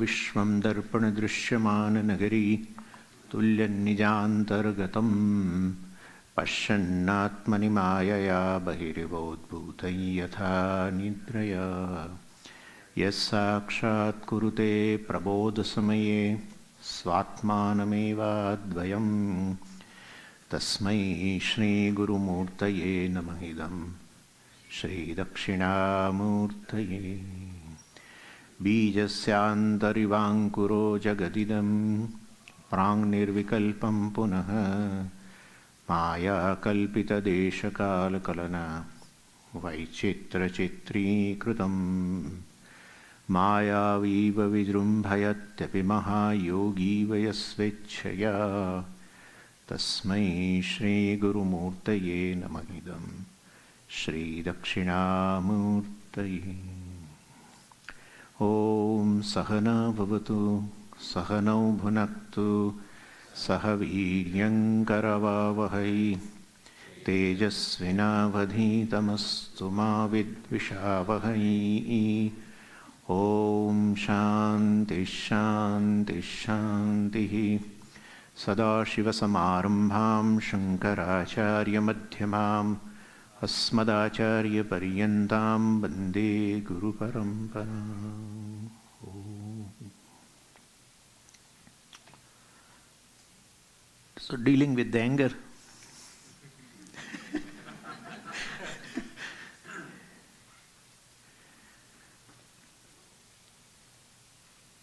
Vishwam Darpana Drishyamana Nagari Tulyan Nijantargatam Pashyannatmani Mayaya Bahirivodbhutai Yatha Nidraya Yasakshat Kurute Prabodhasamaye Svatmanameva Dvayam Tasmai Shri Guru Murtaye Namahidam Shri Dakshinamurtaye Bijasyantarivangkuro Jagadidam Prang Nirvikalpam Punaha Maya Kalpita Deshakala Kalana Vaichitra Chitri Krutam Maya Viva Vidrumbhayatyapi Mahayogi Vayasvechaya Tasmai Shri Guru Murtaye Namahidam Shri Dakshinamurtaye Om Sahana Bhavatu Sahanau Bhunaktu Sahaviryankaravavahai Tejasvinavadhitamastu ma vidvishavahai Om Shanti Shanti Shanti Sadashiva Samarambham Shankaracharya Madhyamam Asmadacharya Paryantam Bande Guru Paramparam. So dealing with the anger.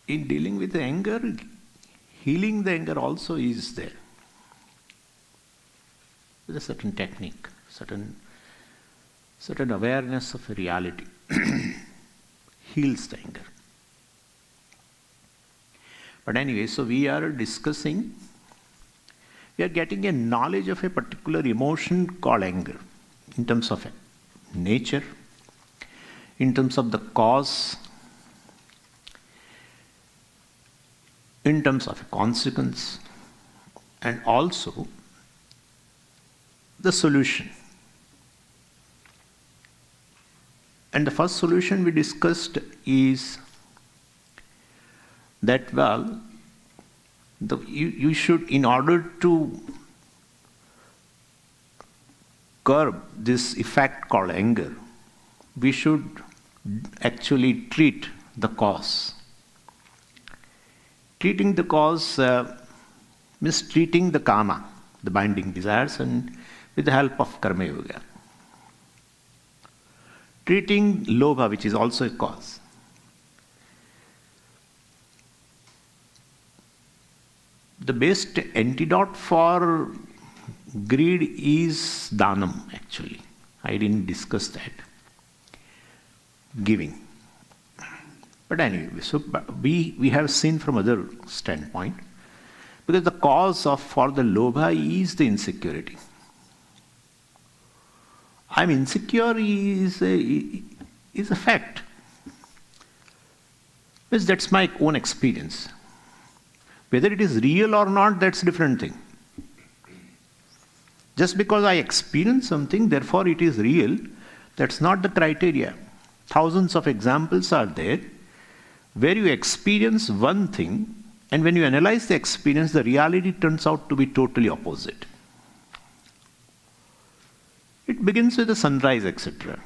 In dealing with the anger, healing the anger also is there. With a certain technique, certain awareness of a reality heals the anger. But anyway, so we are getting a knowledge of a particular emotion called anger in terms of nature, in terms of the cause, in terms of a consequence, and also the solution. And the first solution we discussed is that, you should, in order to curb this effect called anger, we should actually treat the cause. Treating the cause means treating the kama, the binding desires, and with the help of karma yoga. Treating lobha, which is also a cause. The best antidote for greed is dhanam, actually. I didn't discuss that. Giving. But anyway, so we have seen from other standpoint, because the cause for the lobha is the insecurity. I'm insecure is a fact. Because that's my own experience. Whether it is real or not, that's a different thing. Just because I experience something, therefore it is real, that's not the criteria. Thousands of examples are there where you experience one thing, and when you analyze the experience, the reality turns out to be totally opposite. It begins with the sunrise, etc.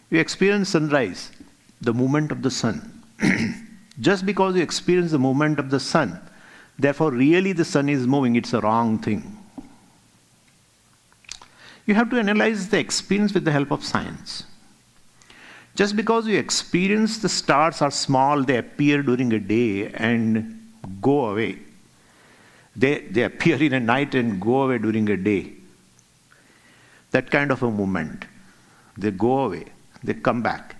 You experience sunrise, the movement of the sun. Just because you experience the movement of the sun, therefore really the sun is moving, it's a wrong thing. You have to analyze the experience with the help of science. Just because you experience the stars are small, they appear during a day and go away. They appear in a night and go away during a day. That kind of a movement. They go away, they come back.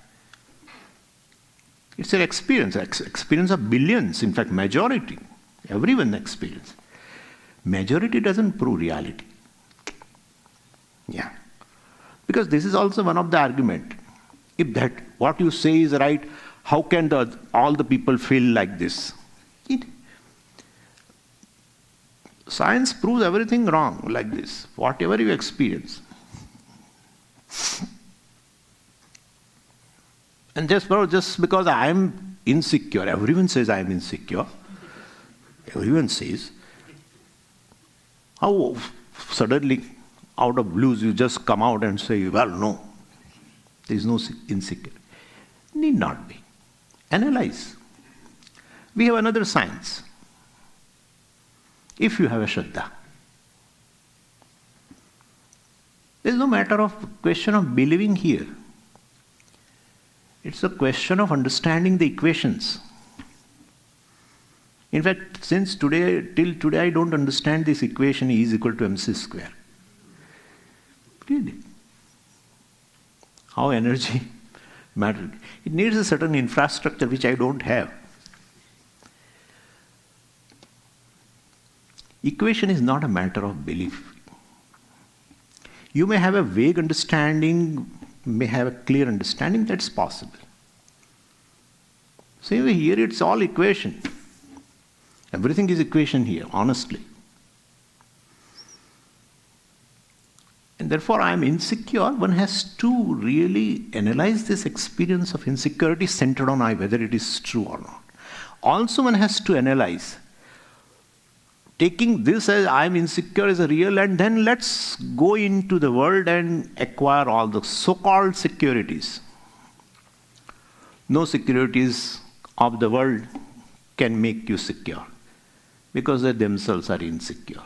It's an experience of billions, in fact majority. Everyone experience. Majority doesn't prove reality. Yeah. Because this is also one of the argument. If that what you say is right, how can all the people feel like this? Science proves everything wrong like this, whatever you experience. And just because I am insecure. Everyone says I am insecure. Everyone says. How suddenly, out of blues, you just come out and say, well, no, there is no insecurity. Need not be. Analyze. We have another science. If you have a Shraddha, there is no matter of question of believing here. It's a question of understanding the equations. In fact, till today I don't understand this equation E is equal to mc square. Really? How energy matter. It needs a certain infrastructure which I don't have. Equation is not a matter of belief. You may have a vague understanding, may have a clear understanding, that's possible. Same way here, it's all equation. Everything is equation here, honestly. And therefore, I am insecure. One has to really analyze this experience of insecurity centered on I, whether it is true or not. Also, one has to analyze, taking this as I am insecure as a real, and then let's go into the world and acquire all the so-called securities. No securities of the world can make you secure, because they themselves are insecure.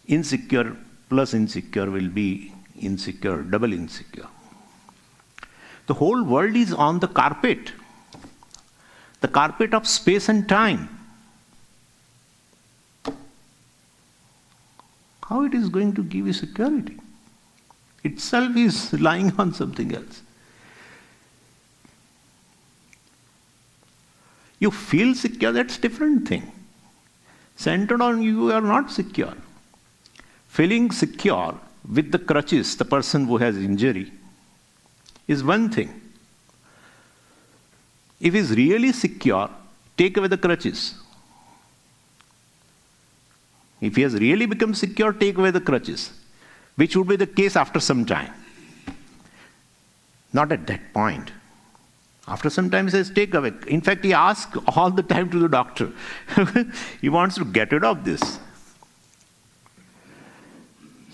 Insecure plus insecure will be insecure, double insecure. The whole world is on the carpet of space and time. How it is going to give you security? Itself is lying on something else. You feel secure, that's a different thing. Centered on you are not secure. Feeling secure with the crutches, the person who has injury, is one thing. If he is really secure, take away the crutches. If he has really become secure, take away the crutches, which would be the case after some time. Not at that point. After some time, he says, take away. In fact, he asks all the time to the doctor. He wants to get rid of this.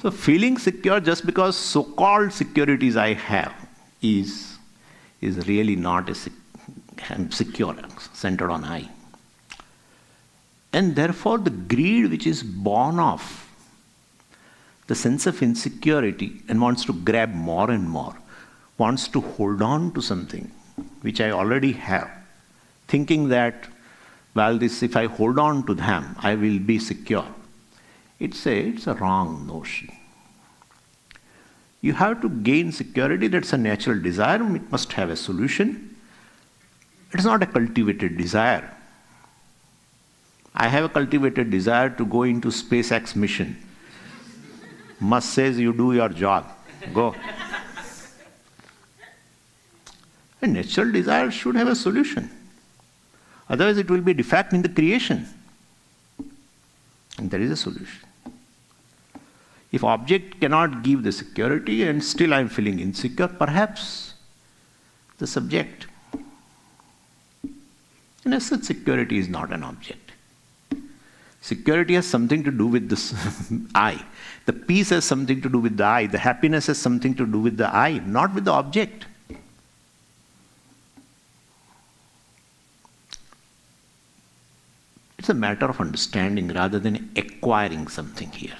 So feeling secure just because so-called securities I have is really not secure, centered on I. And therefore the greed which is born of the sense of insecurity and wants to grab more and more, wants to hold on to something which I already have, thinking that, well, if I hold on to them, I will be secure. It's a wrong notion. You have to gain security, that's a natural desire, it must have a solution. It's not a cultivated desire. I have a cultivated desire to go into SpaceX mission. Musk says you do your job, go. A natural desire should have a solution. Otherwise it will be a defect in the creation. And there is a solution. If object cannot give the security and still I am feeling insecure, perhaps the subject. And as such, security is not an object. Security has something to do with this I. The peace has something to do with the I. The happiness has something to do with the I, not with the object. It's a matter of understanding rather than acquiring something here.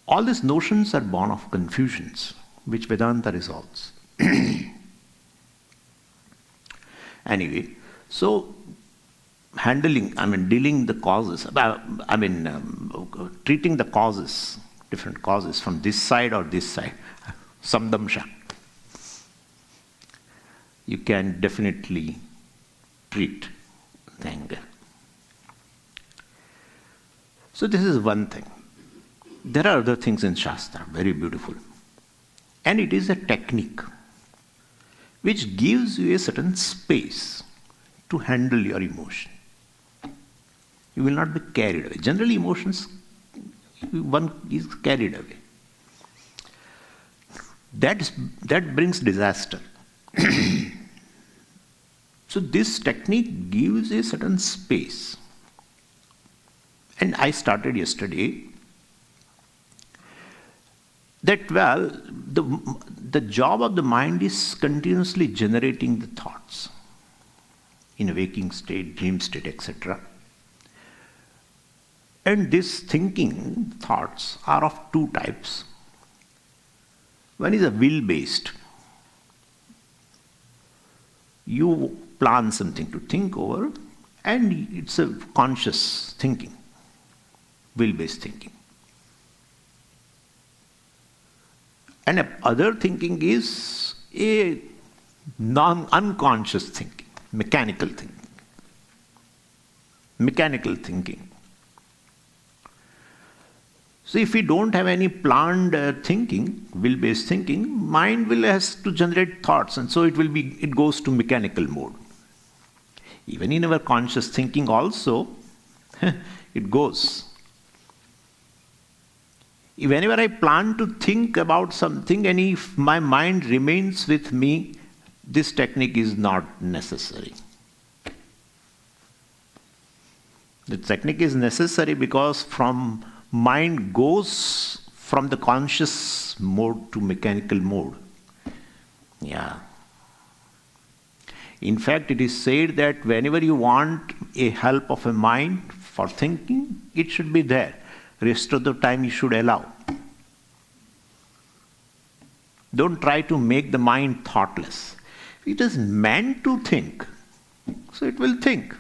All these notions are born of confusions, which Vedanta resolves. Anyway, so dealing the causes, treating the causes, different causes from this side or this side, samdamsha. You can definitely treat the anger. So this is one thing. There are other things in Shastra, very beautiful. And it is a technique which gives you a certain space to handle your emotion. You will not be carried away. Generally, emotions, one is carried away. that brings disaster. So this technique gives a certain space. And I started yesterday that, well, the job of the mind is continuously generating the thoughts in a waking state, dream state, etc. And these thinking thoughts are of two types. One is a will-based. You plan something to think over, and it's a conscious thinking, will-based thinking. And other thinking is a unconscious thinking, mechanical thinking. Mechanical thinking. So if we don't have any planned thinking, will-based thinking, mind will has to generate thoughts, and so it goes to mechanical mode. Even in our conscious thinking also, it goes. Whenever I plan to think about something, and if my mind remains with me, this technique is not necessary. The technique is necessary because from mind goes from the conscious mode to mechanical mode. Yeah. In fact, it is said that whenever you want a help of a mind for thinking, it should be there. Rest of the time you should allow. Don't try to make the mind thoughtless. It is meant to think, so it will think.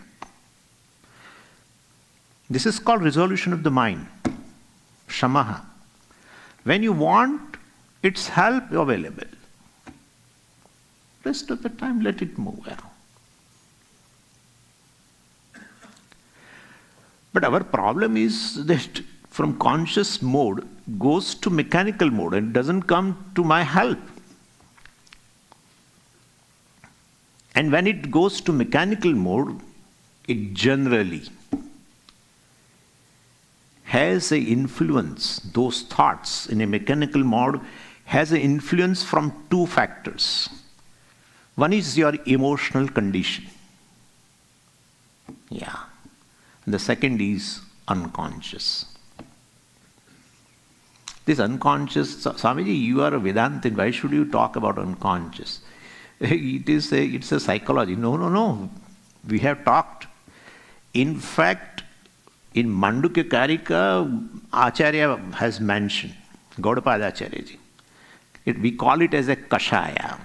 This is called resolution of the mind. Shamaha. When you want its help available, rest of the time let it move around. But our problem is that from conscious mode goes to mechanical mode and doesn't come to my help. And when it goes to mechanical mode, it generally has an influence, those thoughts in a mechanical mode has an influence from two factors. One is your emotional condition. Yeah. And the second is unconscious. This unconscious, Swamiji, you are a Vedantin, why should you talk about unconscious? It's a psychology. No. We have talked. In fact, in Mandukya Karika, Acharya has mentioned, Gaudapada Acharya-ji. We call it as a kashaya.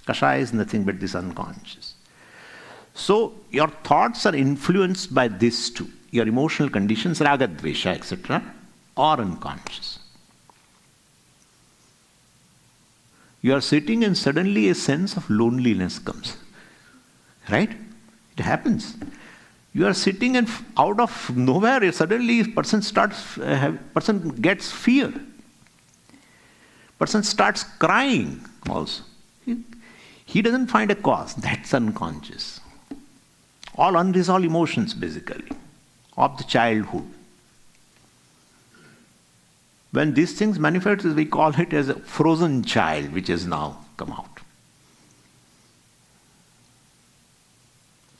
Kashaya is nothing but this unconscious. So your thoughts are influenced by these two. Your emotional conditions, raga, dvesha, etc., are unconscious. You are sitting and suddenly a sense of loneliness comes. Right? It happens. You are sitting and out of nowhere, suddenly person gets fear. Person starts crying also. He doesn't find a cause. That's unconscious. All unresolved emotions basically of the childhood. When these things manifest, we call it as a frozen child which has now come out.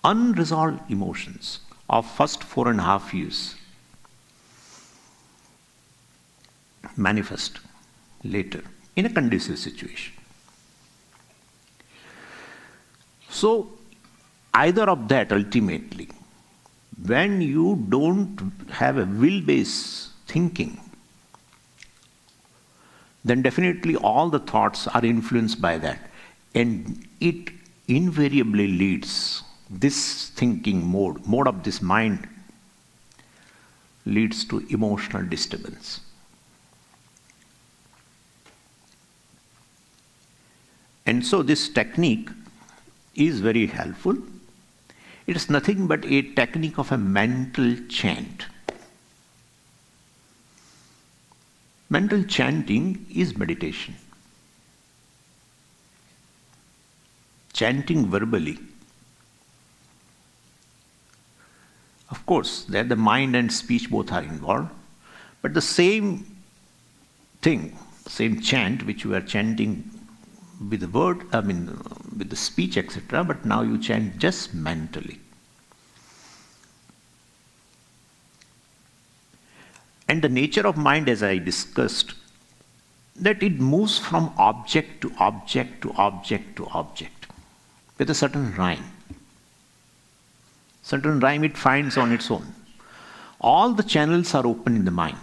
Unresolved emotions of first 4.5 years manifest later in a conducive situation. So, either of that ultimately, when you don't have a will-based thinking, then definitely all the thoughts are influenced by that. And it invariably leads, this thinking mode of this mind, leads to emotional disturbance. And so this technique is very helpful. It is nothing but a technique of a mental chant. Mental chanting is meditation. Chanting verbally. Of course, there the mind and speech both are involved, but the same thing, same chant which you are chanting with the word, with the speech, etc., but now you chant just mentally. And the nature of mind, as I discussed, that it moves from object to object to object to object with a certain rhyme. Certain rhyme it finds on its own. All the channels are open in the mind.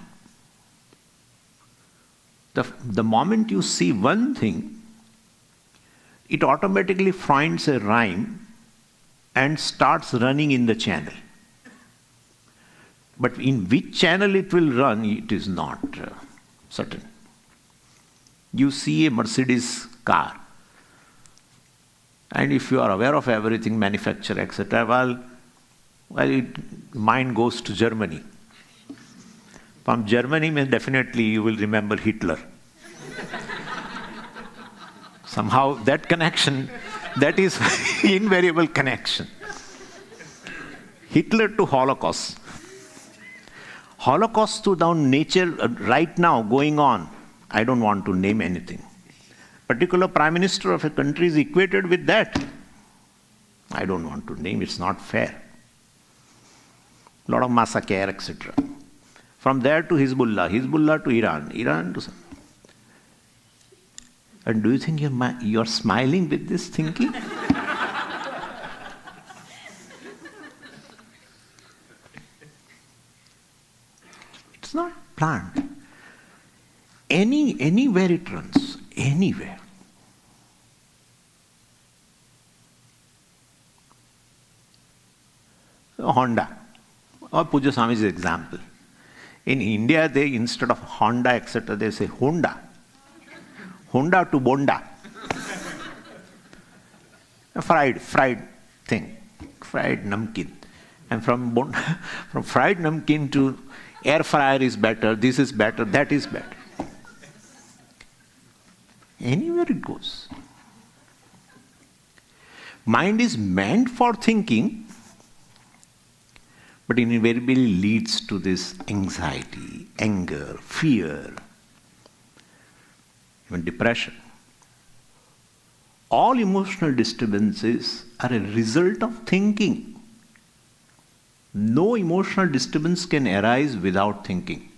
The moment you see one thing, it automatically finds a rhyme and starts running in the channel. But in which channel it will run, it is not certain. You see a Mercedes car, and if you are aware of everything, manufacturer, etc., mind goes to Germany. From Germany, definitely you will remember Hitler. Somehow that connection, that is invariable connection. Hitler to Holocaust. Holocaust to down nature right now going on. I don't want to name anything. Particular prime minister of a country is equated with that. I don't want to name, it's not fair. A lot of massacre, etc. From there to Hezbollah, Hezbollah to Iran, Iran to... And do you think you're smiling with this thinking? It's not planned. Anywhere it runs, anywhere. Honda, or Puja Swami's example. In India, they instead of Honda, etc., they say Honda. Honda to Bonda. A fried thing, fried namkeen. And from fried namkeen to air fryer is better, this is better, that is better. Anywhere it goes. Mind is meant for thinking, but invariably leads to this anxiety, anger, fear, even depression. All emotional disturbances are a result of thinking. No emotional disturbance can arise without thinking.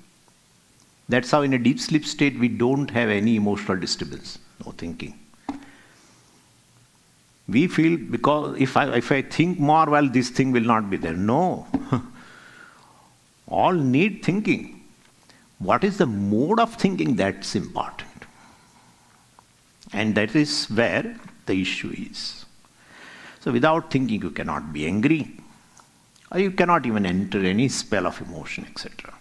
That's how in a deep sleep state we don't have any emotional disturbance, no thinking. We feel because if I think more, well, this thing will not be there. No. All need thinking. What is the mode of thinking? That's important. And that is where the issue is. So without thinking you cannot be angry, or you cannot even enter any spell of emotion, etc.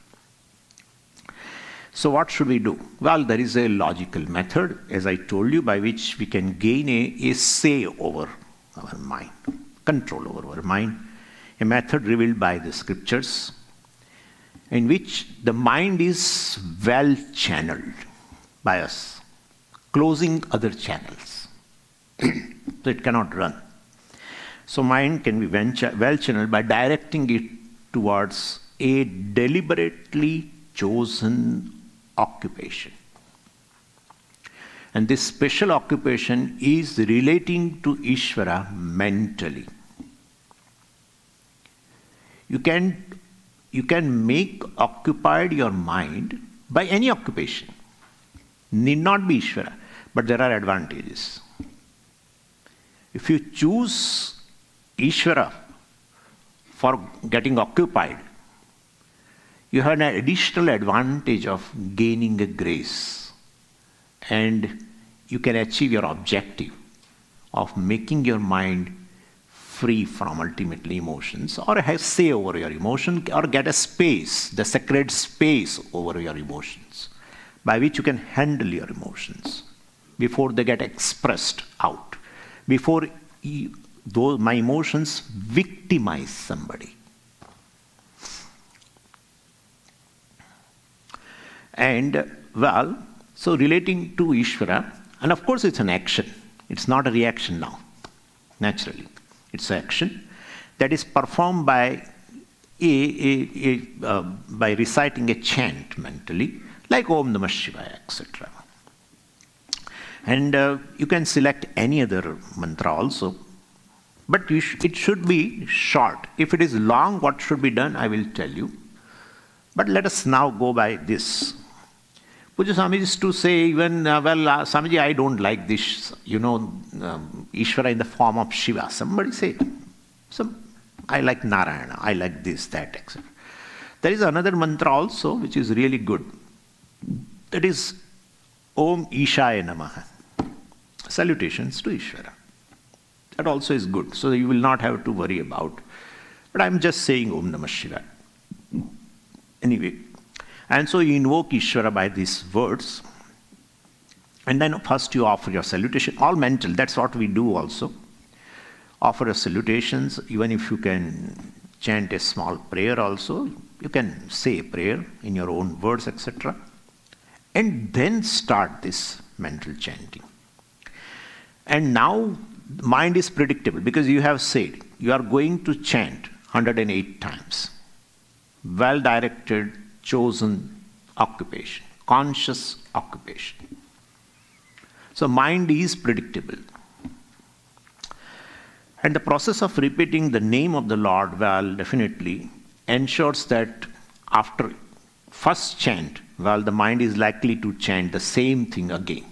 So what should we do? Well, there is a logical method, as I told you, by which we can gain a say over our mind, control over our mind. A method revealed by the scriptures, in which the mind is well channeled by us, closing other channels. So it cannot run. So mind can be well channeled by directing it towards a deliberately chosen occupation. And this special occupation is relating to Ishwara mentally. You can make occupied your mind by any occupation. Need not be Ishwara, but there are advantages. If you choose Ishwara for getting occupied, you have an additional advantage of gaining a grace, and you can achieve your objective of making your mind free from ultimately emotions, or have say over your emotion, or get a space, the sacred space over your emotions, by which you can handle your emotions before they get expressed out, before my emotions victimize somebody. And, well, so relating to Ishwara, and of course it's an action. It's not a reaction now, naturally. It's action that is performed by by reciting a chant mentally, like Om Namah Shivaya, etc. And you can select any other mantra also. But it should be short. If it is long, what should be done, I will tell you. But let us now go by this. Puja Swami used to say even, Swamiji, I don't like this, Ishwara in the form of Shiva. Somebody said, I like Narayana, I like this, that, etc. There is another mantra also which is really good. That is Om Ishaya Namaha. Salutations to Ishwara. That also is good. So you will not have to worry about. But I'm just saying Om Namah Shivaya. Anyway. And so you invoke Ishwara by these words. And then first you offer your salutation. All mental. That's what we do also. Offer your salutations. Even if you can chant a small prayer also. You can say a prayer in your own words, etc. And then start this mental chanting. And now mind is predictable because you have said you are going to chant 108 times. Well-directed, chosen occupation, conscious occupation. So mind is predictable. And the process of repeating the name of the Lord well definitely ensures that after first chant, well, the mind is likely to chant the same thing again.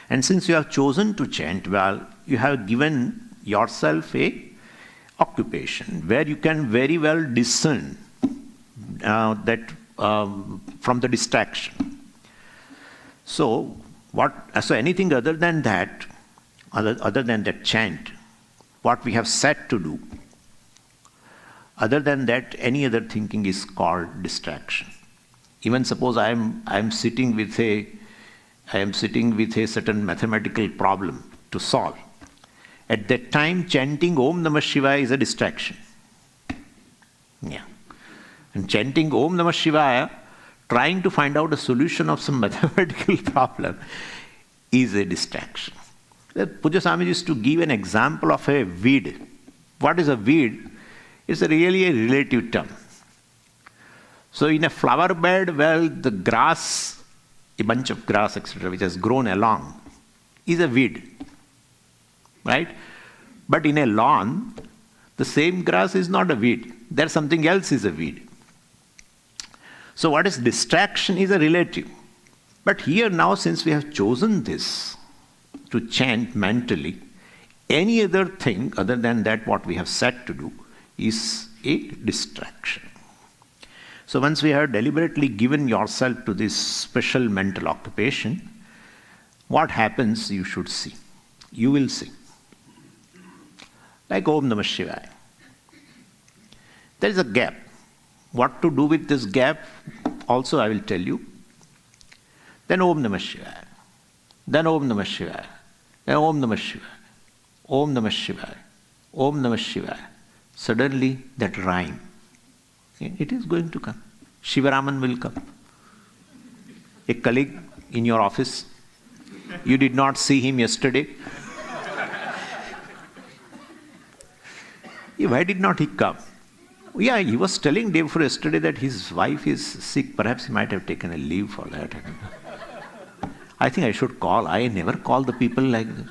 And since you have chosen to chant, well, you have given yourself a occupation where you can very well discern from the distraction. So anything other than that chant, what we have set to do, other than that, any other thinking is called distraction. Even suppose I am sitting with a certain mathematical problem to solve. At that time, chanting Om Namah Shivaya is a distraction. Yeah. And chanting Om Namah Shivaya, trying to find out a solution of some mathematical problem, is a distraction. Puja Swami used to give an example of a weed. What is a weed? It's really a relative term. So in a flower bed, well, the grass, a bunch of grass, etc., which has grown along, is a weed. Right? But in a lawn, the same grass is not a weed. There's something else is a weed. So what is distraction is a relative. But here now, since we have chosen this to chant mentally, any other thing other than that what we have set to do is a distraction. So once we have deliberately given yourself to this special mental occupation, what happens you should see. You will see. Like Om Namah Shivaya. There is a gap. What to do with this gap also I will tell you. Then Om Namah Shivaya. Then Om Namah Shivaya. Then Om Namah Shivaya. Om Namah Shivaya. Om Namah Shivaya. Suddenly that rhyme, it is going to come. Shivaraman will come. A colleague in your office, you did not see him yesterday. Why did not he come? Yeah, he was telling day before yesterday that his wife is sick. Perhaps he might have taken a leave for that. I think I should call. I never call the people like this.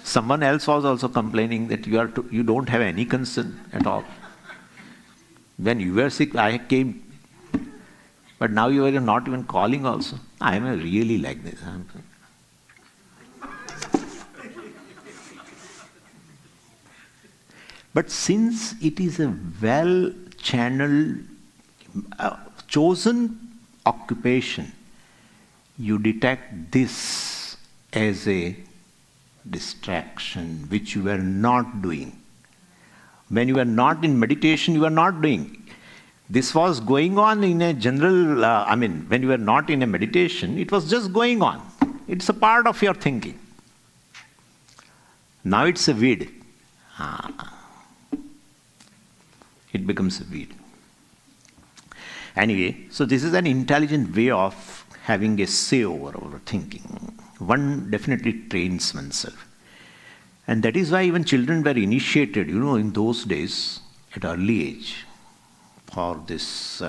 Someone else was also complaining that you don't have any concern at all. When you were sick, I came. But now you are not even calling also. I am really like this. But since it is a well-channeled, chosen occupation, you detect this as a distraction which you were not doing. When you were not in meditation, you were not doing. This was going on in a general, when you were not in a meditation, it was just going on. It's a part of your thinking. Now it's a weed. It becomes a weed. Anyway, so this is an intelligent way of having a say over our thinking. One definitely trains oneself. And that is why even children were initiated, in those days, at early age, for this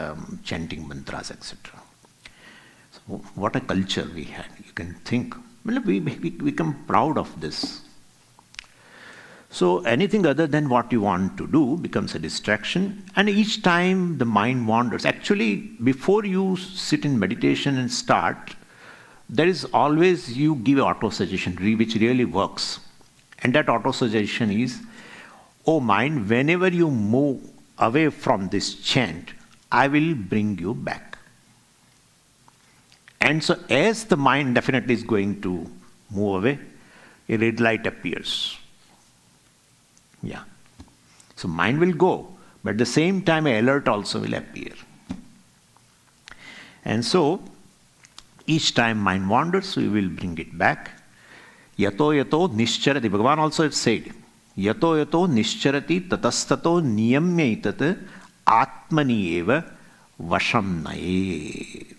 chanting mantras, etc. So what a culture we had. You can think. Well, we become proud of this. So anything other than what you want to do becomes a distraction, and each time the mind wanders. Actually, before you sit in meditation and start, there is always you give auto-suggestion, which really works. And that auto-suggestion is, oh mind, whenever you move away from this chant, I will bring you back. And so as the mind definitely is going to move away, a red light appears. Yeah. So mind will go, but at the same time an alert also will appear. And so each time mind wanders, we will bring it back. Yato yato nischarati. Bhagavan also said, Yato yato nischarati tatastato niyamyaitat atmani eva vasham nayet.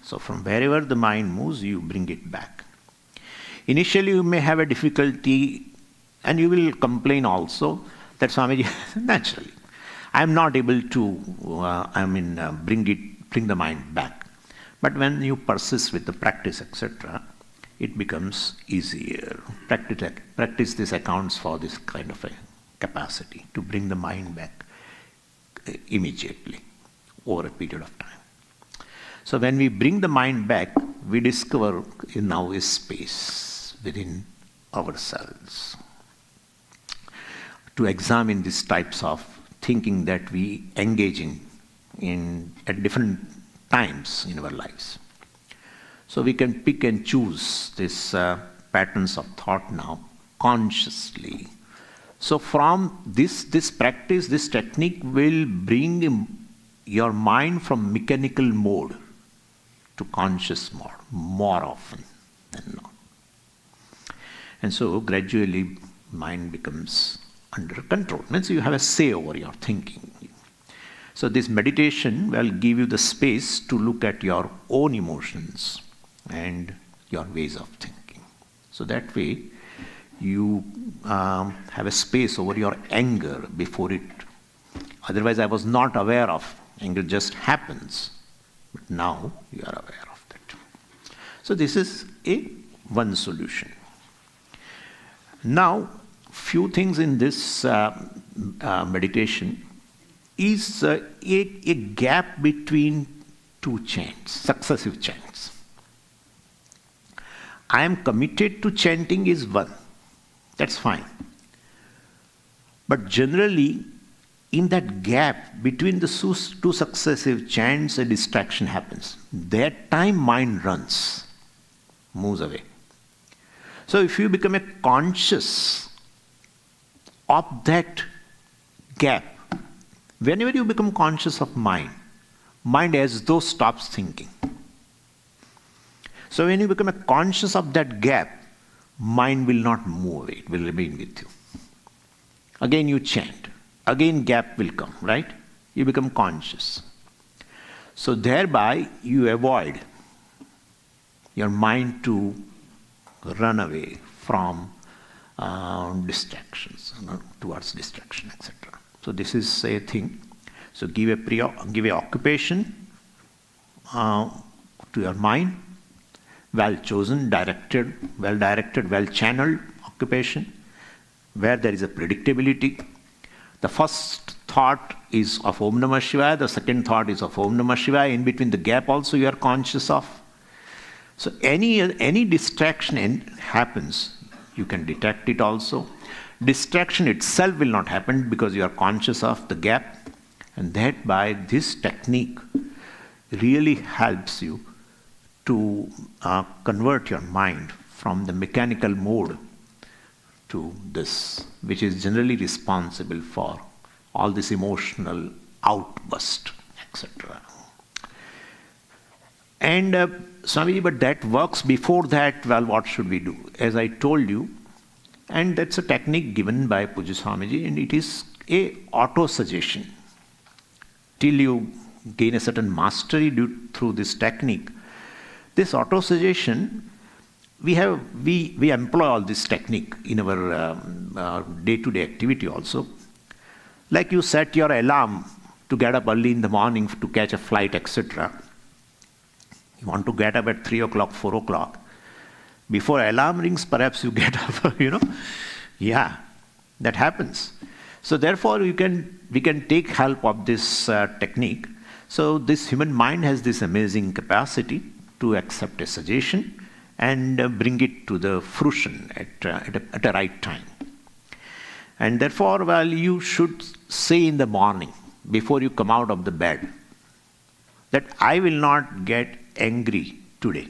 So from wherever the mind moves, you bring it back. Initially you may have a difficulty and you will complain also that Swamiji, naturally, I am not able to bring the mind back. But when you persist with the practice, etc., it becomes easier. Practice this accounts for this kind of a capacity to bring the mind back immediately over a period of time. So when we bring the mind back, we discover now a space within ourselves to examine these types of thinking that we engage in at different times in our lives. So we can pick and choose these patterns of thought now consciously. So from this practice, this technique will bring your mind from mechanical mode to conscious mode more often than not. And so gradually mind becomes under control. Means you have a say over your thinking. So this meditation will give you the space to look at your own emotions and your ways of thinking. So that way you have a space over your anger before it. Otherwise I was not aware of. Anger just happens. But now you are aware of that. So this is one solution. Now, few things in this meditation is a gap between two chants, successive chants. I am committed to chanting is one. That's fine. But generally, in that gap between the two successive chants, a distraction happens. That time mind runs, moves away. So if you become a conscious of that gap, whenever you become conscious of mind as though stops thinking. So when you become a conscious of that gap, mind will not move away, it will remain with you. Again you chant. Again gap will come, right? You become conscious. So thereby you avoid your mind to run away from distractions, towards distraction, etc. So this is a thing. So give a occupation to your mind, well chosen, well directed, well channeled occupation, where there is a predictability. The first thought is of Om Namah Shivaya, the second thought is of Om Namah Shivaya. In between the gap also you are conscious of. So any distraction happens, you can detect it also. Distraction itself will not happen because you are conscious of the gap. And that by this technique really helps you to convert your mind from the mechanical mode to this, which is generally responsible for all this emotional outburst, etc. And Swamiji, but that works. Before that, well, what should we do? As I told you, and that's a technique given by Pujya Swamiji, and it is a auto-suggestion. Till you gain a certain mastery through this technique, this auto-suggestion, we employ all this technique in our day-to-day activity also. Like you set your alarm to get up early in the morning to catch a flight, etc. You want to get up at 3 o'clock, 4 o'clock. Before alarm rings, perhaps you get up, Yeah, that happens. So therefore, we can take help of this technique. So this human mind has this amazing capacity to accept a suggestion and bring it to the fruition at a right time. And therefore, you should say in the morning, before you come out of the bed, that I will not get angry today.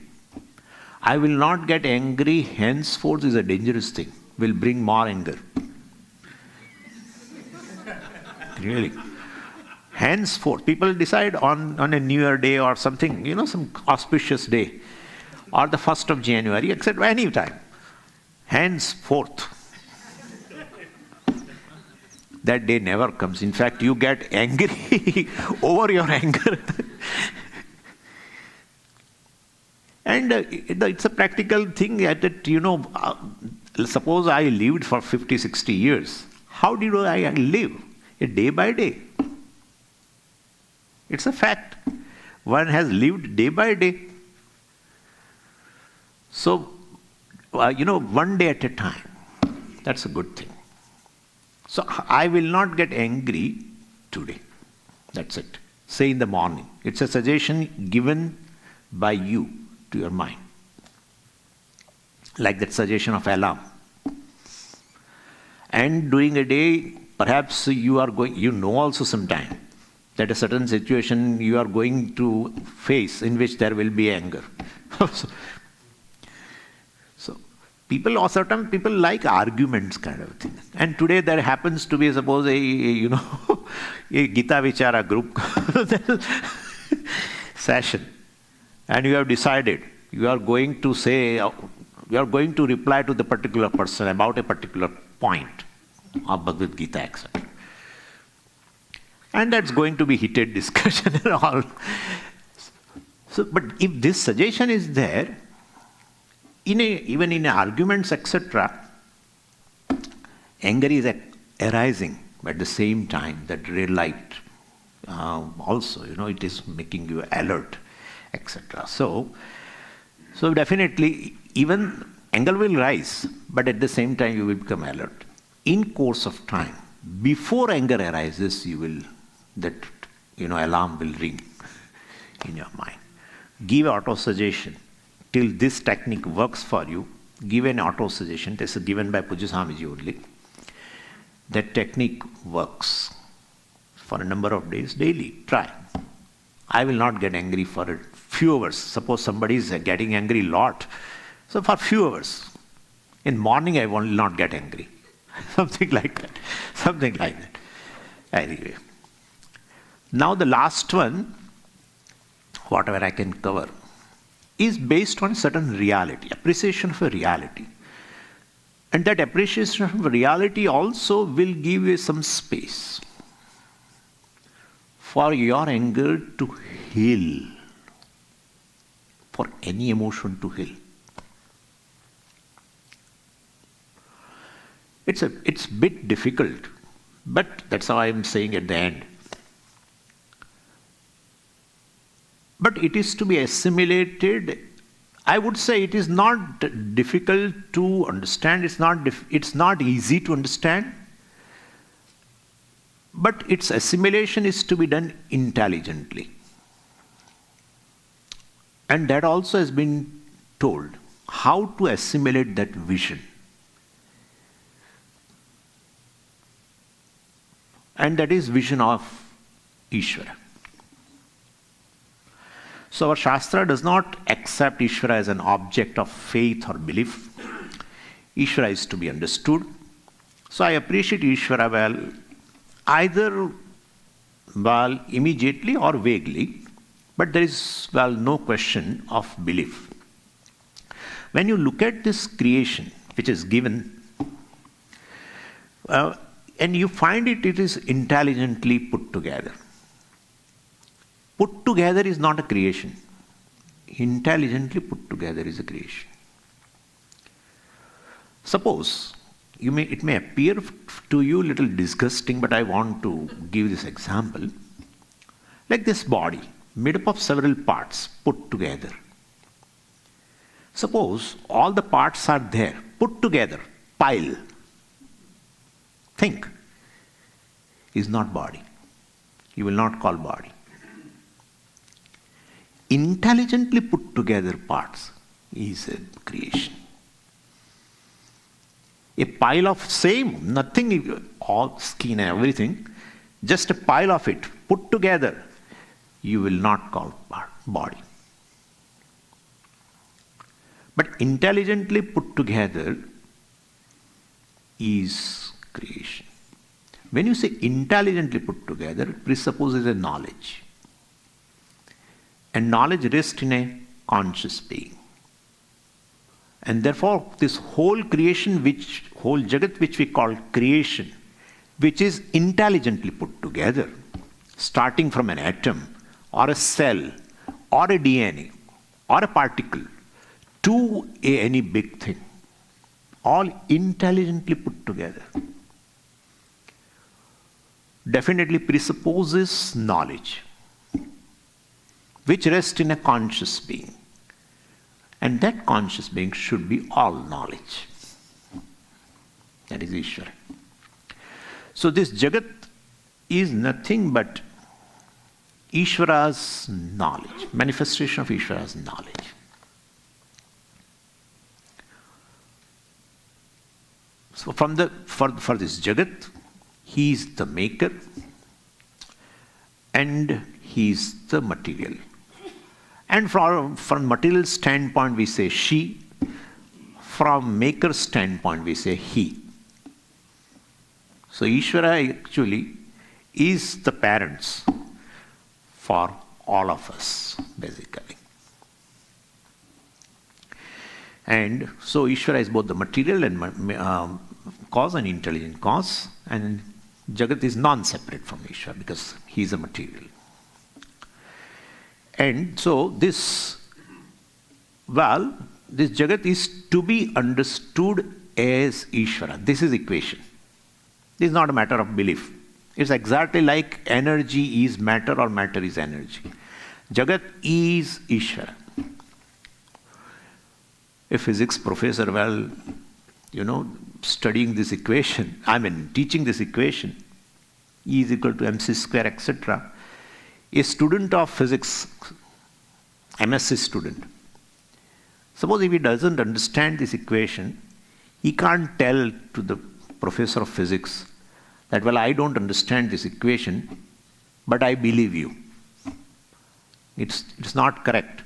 I will not get angry henceforth is a dangerous thing. Will bring more anger. Really. Henceforth, people decide on a New Year day or something, some auspicious day, or the 1st of January, etc., any time. Henceforth. That day never comes. In fact, you get angry over your anger. And it's a practical thing that, suppose I lived for 50, 60 years. How did I live? A day by day. It's a fact. One has lived day by day. So, one day at a time. That's a good thing. So, I will not get angry today. That's it. Say in the morning. It's a suggestion given by you to your mind. Like that suggestion of alarm. And during a day, perhaps you are going, also sometime, that a certain situation you are going to face in which there will be anger. Certain people like arguments kind of thing. And today there happens to be, suppose, a Gita Vichara group session. And you have decided, you are going to reply to the particular person about a particular point of Bhagavad Gita, etc. And that's going to be heated discussion and all. But if this suggestion is there, even in arguments, etc., anger is arising, but at the same time, that red light also, it is making you alert, etc. So definitely, even anger will rise, but at the same time, you will become alert. In course of time, before anger arises, alarm will ring in your mind. Give auto-suggestion. Till this technique works for you, give an auto-suggestion. This is given by Pujya Swamiji only. That technique works for a number of days, daily. Try. I will not get angry for a few hours. Suppose somebody is getting angry a lot. So for a few hours. In morning I will not get angry. Something like that. Anyway. Now the last one, whatever I can cover, is based on certain reality, appreciation of a reality. And that appreciation of reality also will give you some space for your anger to heal, for any emotion to heal. It's a bit difficult, but that's how I am saying at the end. But it is to be assimilated. I would say it is not difficult to understand. It's not easy to understand. But its assimilation is to be done intelligently. And that also has been told. How to assimilate that vision. And that is vision of Ishwara. So our Shastra does not accept Ishwara as an object of faith or belief. Ishwara is to be understood. So I appreciate Ishwara either immediately or vaguely, but there is no question of belief. When you look at this creation, which is given, and you find it is intelligently put together. Put together is not a creation. Intelligently put together is a creation. Suppose, it may appear to you a little disgusting, but I want to give this example. Like this body, made up of several parts put together. Suppose all the parts are there, put together, pile. Think. Is not body. You will not call body. Intelligently put together parts is a creation. A pile of same, nothing, all skin and everything, just a pile of it put together, you will not call body. But intelligently put together is creation. When you say intelligently put together, it presupposes a knowledge. And knowledge rests in a conscious being. And therefore, this whole creation, whole jagat which we call creation, which is intelligently put together, starting from an atom, or a cell, or a DNA, or a particle, to any big thing, all intelligently put together, definitely presupposes knowledge, which rests in a conscious being. And that conscious being should be all knowledge. That is Ishwara. So this Jagat is nothing but Ishwara's knowledge, manifestation of Ishwara's knowledge. So for this Jagat, he is the maker and he is the material. And from material standpoint we say she, from maker's standpoint we say he. So Ishwara actually is the parents for all of us, basically. And so Ishwara is both the material and cause and intelligent cause, and Jagat is non-separate from Ishwara because he is a material. And so this Jagat is to be understood as Ishwara. This is equation. This is not a matter of belief. It's exactly like energy is matter or matter is energy. Jagat is Ishwara. A physics professor, studying this equation, teaching this equation, E is equal to mc square, etc. A student of physics, MSc student, suppose if he doesn't understand this equation, he can't tell to the professor of physics that, I don't understand this equation, but I believe you. It's not correct.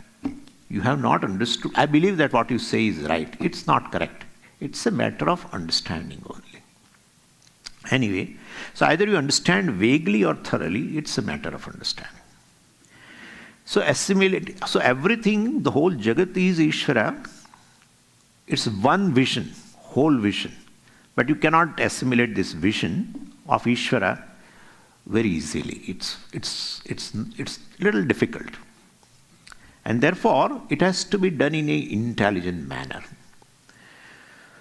You have not understood. I believe that what you say is right. It's not correct. It's a matter of understanding only. Anyway, so either you understand vaguely or thoroughly, it's a matter of understanding. So assimilate. So everything, the whole Jagat is Ishvara. It's one vision, whole vision. But you cannot assimilate this vision of Ishvara very easily. It's little difficult. And therefore, it has to be done in an intelligent manner.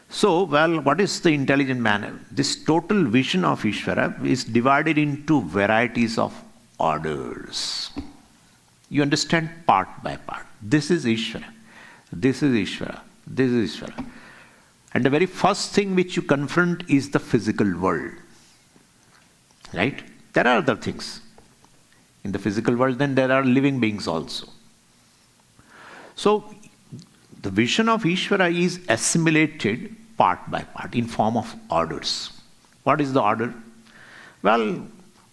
So, what is the intelligent manner? This total vision of Ishvara is divided into varieties of orders. You understand part by part. This is Ishvara. This is Ishvara. This is Ishvara. And the very first thing which you confront is the physical world. Right? There are other things. In the physical world, then there are living beings also. So, the vision of Ishvara is assimilated part by part in form of orders. What is the order?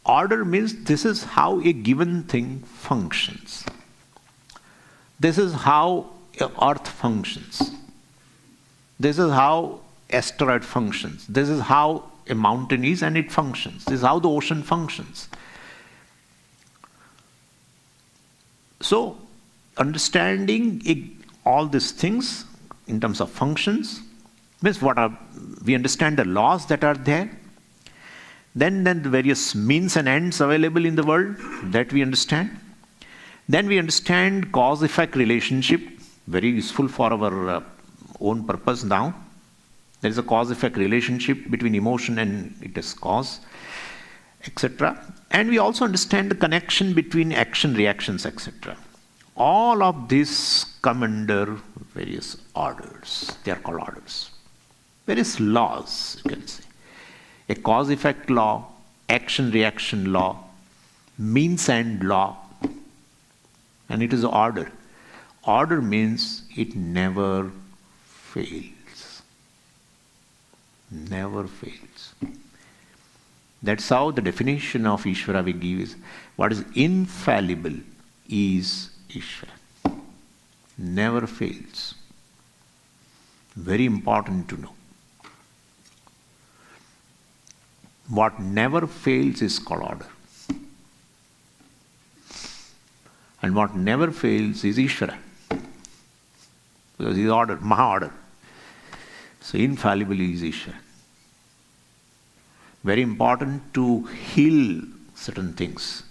Order means this is how a given thing functions. This is how Earth functions. This is how asteroid functions. This is how a mountain is and it functions. This is how the ocean functions. So, understanding all these things in terms of functions means we understand the laws that are there. Then the various means and ends available in the world that we understand. Then we understand cause-effect relationship, very useful for our own purpose now. There is a cause-effect relationship between emotion and its cause, etc. And we also understand the connection between action, reactions, etc. all of this come under various orders. They are called orders. Various laws, you can say. A cause-effect law, action-reaction law, means-end law, and it is order. Order means it never fails. Never fails. That's how the definition of Ishwara we give is, what is infallible is Ishwara. Never fails. Very important to know. What never fails is called order. And what never fails is Ishwara. Because he is order, Maha-order. So infallible is Ishwara. Very important to heal certain things.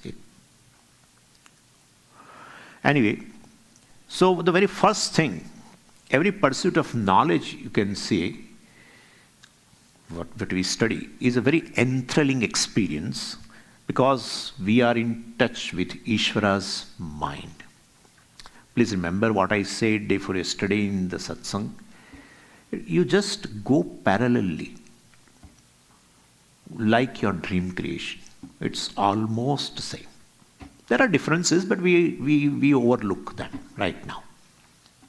Anyway, so the very first thing, every pursuit of knowledge, you can say, what we study, is a very enthralling experience because we are in touch with Ishwara's mind. Please remember what I said day before yesterday in the satsang. You just go parallelly, like your dream creation. It's almost the same. There are differences, but we overlook them right now.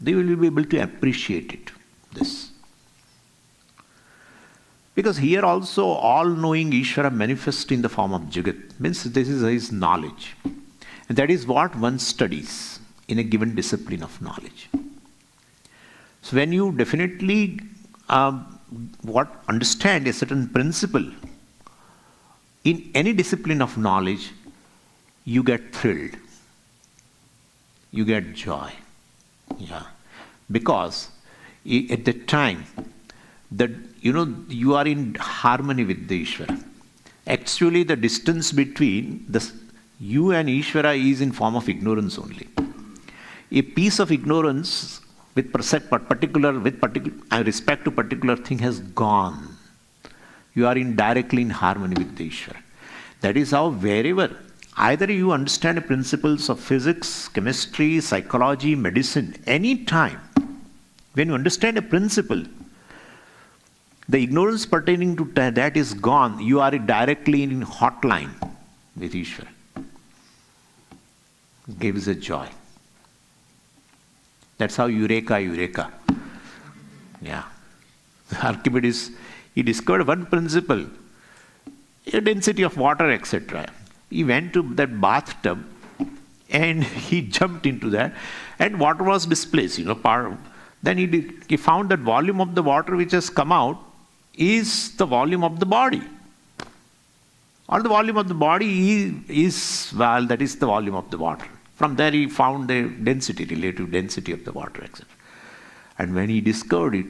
They will be able to appreciate it, this. Because here also all-knowing Ishvara manifests in the form of Jagat. Means this is his knowledge. And that is what one studies in a given discipline of knowledge. So when you definitely understand a certain principle in any discipline of knowledge, you get thrilled. You get joy. Yeah. Because at that time, that you are in harmony with the Ishvara. Actually, the distance between you and Ishvara is in form of ignorance only. A piece of ignorance with respect to particular thing has gone. You are directly in harmony with the Ishvara. That is how wherever either you understand the principles of physics, chemistry, psychology, medicine, any time when you understand a principle, the ignorance pertaining to that is gone. You are directly in hotline with Ishvara. Gives a joy. That's how eureka. Yeah. Archimedes, he discovered one principle, a density of water, etc. He went to that bathtub and he jumped into that, and water was displaced. Then he found that volume of the water which has come out is the volume of the body. Or the volume of the body that is the volume of the water. From there he found the density, relative density of the water, etc. And when he discovered it,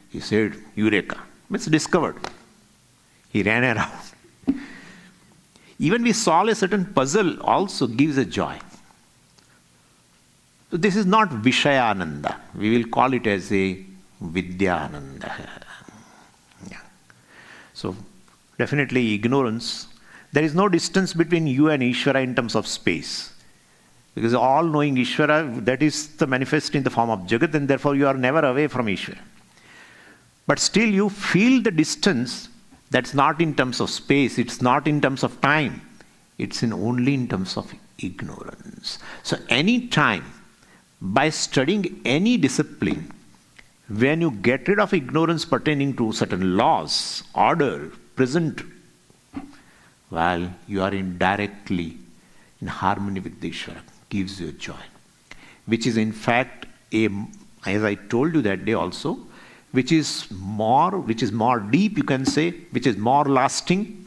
he said, Eureka. It's discovered. He ran around. Even we solve a certain puzzle also gives a joy. So this is not Vishayananda. We will call it as a Vidyananda. Yeah. So definitely ignorance. There is no distance between you and Ishvara in terms of space. Because all-knowing Ishvara, that is the manifest in the form of Jagat, and therefore you are never away from Ishvara. But still you feel the distance. That's not in terms of space, it's not in terms of time. It's only in terms of ignorance. So any time, by studying any discipline, when you get rid of ignorance pertaining to certain laws, order, present, well, you are directly in harmony with the Ishvara. Gives you joy. Which is in fact, as I told you that day also, which is more deep, you can say, which is more lasting,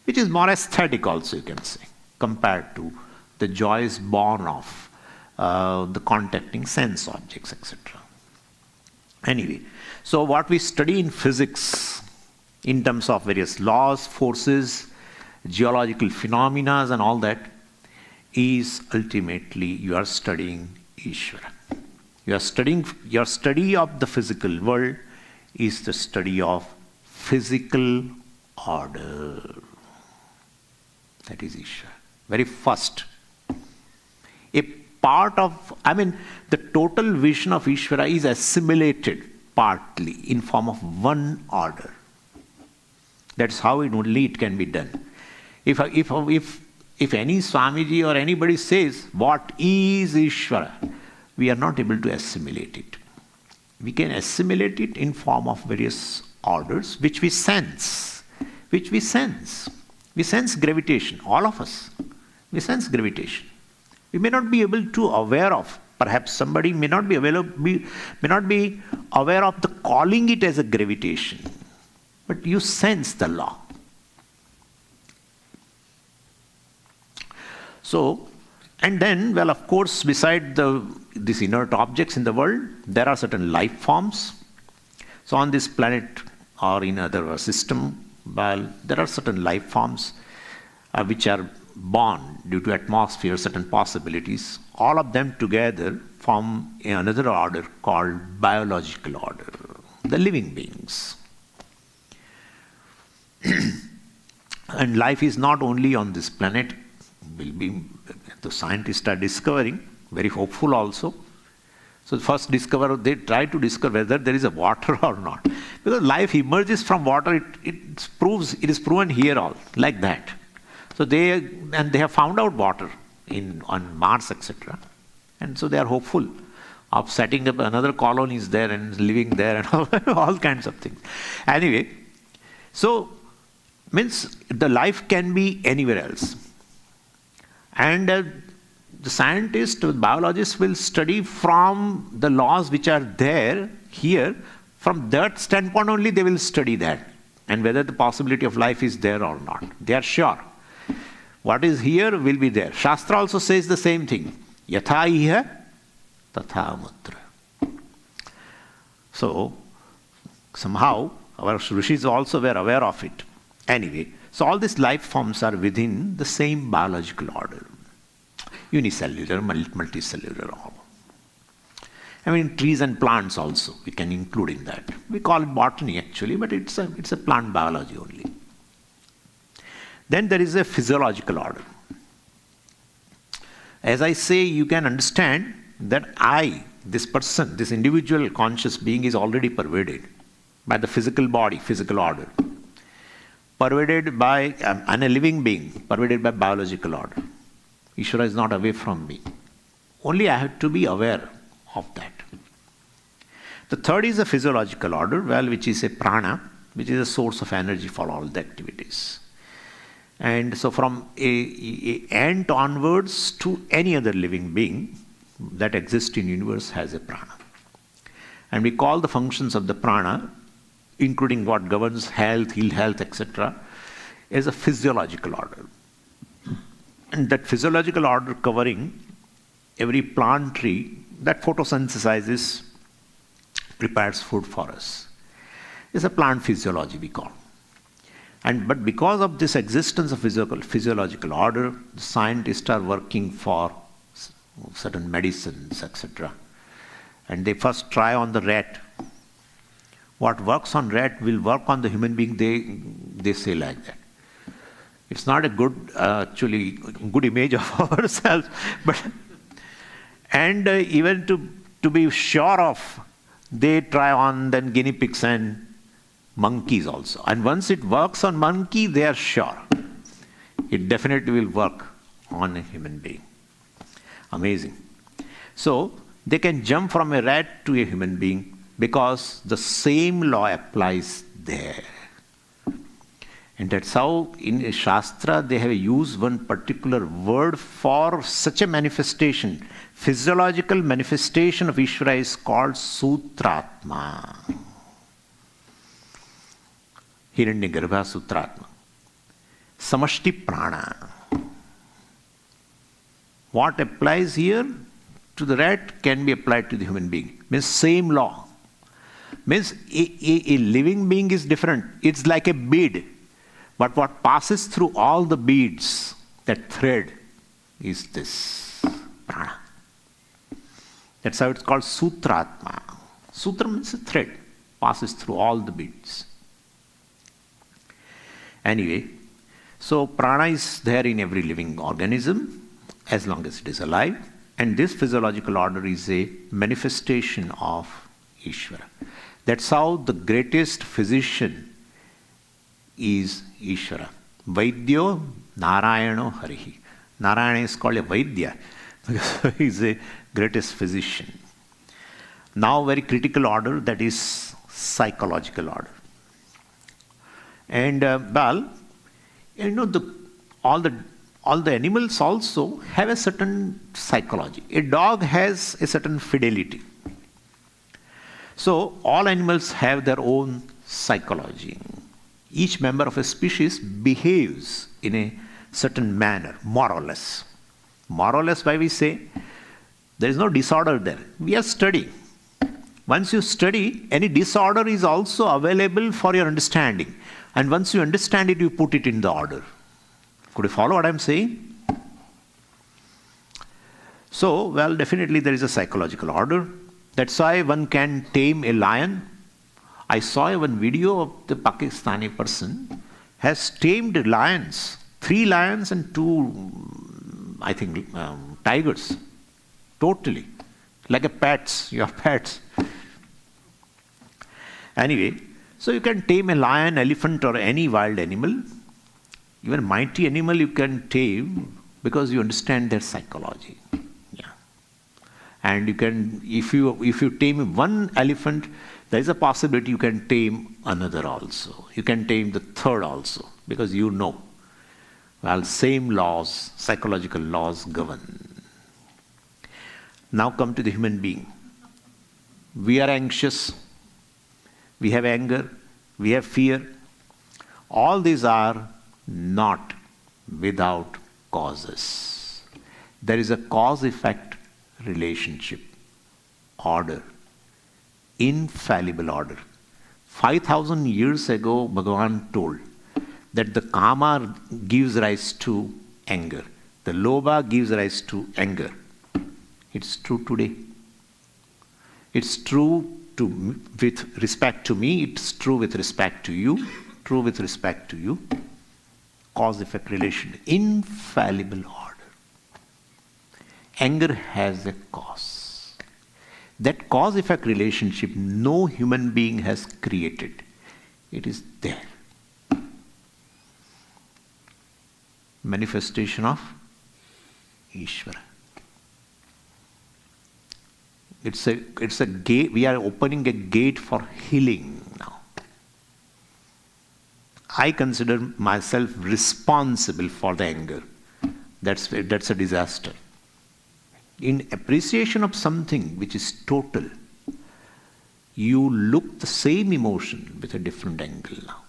which is more aesthetic also, you can say, compared to the joys born of the contacting sense objects, etc. Anyway, so what we study in physics, in terms of various laws, forces, geological phenomena and all that, is ultimately you are studying Ishvara. Your study of the physical world is the study of physical order. That is Ishvara. Very first. A part of, the total vision of Ishwara is assimilated partly in form of one order. That's how only it can be done. If any Swamiji or anybody says, what is Ishwara? We are not able to assimilate it. We can assimilate it in form of various orders, which we sense. We sense gravitation, all of us. We sense gravitation. We may not be able to aware of, perhaps somebody may not be aware of the calling it as a gravitation, but you sense the law. So, and then, well, of course, beside these inert objects in the world, there are certain life forms. So on this planet or in other system, well, there are certain life forms which are born due to atmosphere, certain possibilities. All of them together form another order called biological order, the living beings. And life is not only on this planet, the scientists are discovering, very hopeful also. So first they try to discover whether there is a water or not. Because life emerges from water, it is proven here all, like that. So they have found out water on Mars, etc. And so they are hopeful of setting up another colonies there and living there and all kinds of things. Anyway, so means the life can be anywhere else. And the scientists, the biologists will study from the laws which are there here. From that standpoint only they will study that. And whether the possibility of life is there or not. They are sure. What is here will be there. Shastra also says the same thing. Yatha iha tatha mutra. So, somehow our rishis also were aware of it. Anyway, so all these life forms are within the same biological order. Unicellular, multicellular, all. Trees and plants also, we can include in that. We call it botany actually, but it's a plant biology only. Then there is a physiological order. As I say, you can understand that this person, this individual conscious being is already pervaded by the physical body, physical order. Pervaded by a living being, pervaded by biological order. Ishwara is not away from me. Only I have to be aware of that. The third is a physiological order, which is a prana, which is a source of energy for all the activities. And so from a ant onwards to any other living being that exists in the universe has a prana. And we call the functions of the prana, including what governs health, ill health, etc., as a physiological order. And that physiological order covering every plant tree that photosynthesizes, prepares food for us, is a plant physiology we call. But because of this existence of physiological order, the scientists are working for certain medicines, etc. And they first try on the rat. What works on rat will work on the human being, they say like that. It's not a good image of ourselves, and even to be sure of, they try on then guinea pigs and monkeys also. And once it works on monkey, they are sure it definitely will work on a human being. Amazing. So they can jump from a rat to a human being because the same law applies there. And that's how in Shastra they have used one particular word for such a manifestation. Physiological manifestation of Ishvara is called Sutratma. Hiranyagarbha Sutratma. Samashti Prana. What applies here to the rat can be applied to the human being. Means same law. Means a living being is different. It's like a bead. But what passes through all the beads, that thread, is this prana. That's how it's called Sutratma. Sutra means a thread, passes through all the beads. Anyway, so prana is there in every living organism, as long as it is alive. And this physiological order is a manifestation of Ishwara. That's how the greatest physician is Ishwara. Vaidyo Narayano Harihi. Narayana is called a Vaidya because he is the greatest physician. Now very critical order, that is psychological order. And all the animals also have a certain psychology. A dog has a certain fidelity. So all animals have their own psychology. Each member of a species behaves in a certain manner, more or less. More or less, why we say there is no disorder there. We are studying. Once you study, any disorder is also available for your understanding. And once you understand it, you put it in the order. Could you follow what I'm saying? So, well, definitely there is a psychological order. That's why one can tame a lion. I saw one video of the Pakistani person has tamed lions, 3 lions and 2, I think, tigers. Totally. Like a pets, your pets. Anyway, so you can tame a lion, elephant or any wild animal. Even a mighty animal you can tame because you understand their psychology. Yeah. And you can, if you tame one elephant, there is a possibility you can tame another also. You can tame the third also because you know. Well, same laws, psychological laws govern. Now come to the human being. We are anxious. We have anger. We have fear. All these are not without causes. There is a cause-effect relationship, order, infallible order. 5,000 years ago, Bhagavan told that the kama gives rise to anger. The lobha gives rise to anger. It's true today. It's true with respect to me. It's true with respect to you. True with respect to you. Cause-effect relation. Infallible order. Anger has a cause. That cause-effect relationship no human being has created. It is there. Manifestation of Ishwara. It's a gate. We are opening a gate for healing now. I consider myself responsible for the anger. That's a disaster. In appreciation of something which is total, you look the same emotion with a different angle now.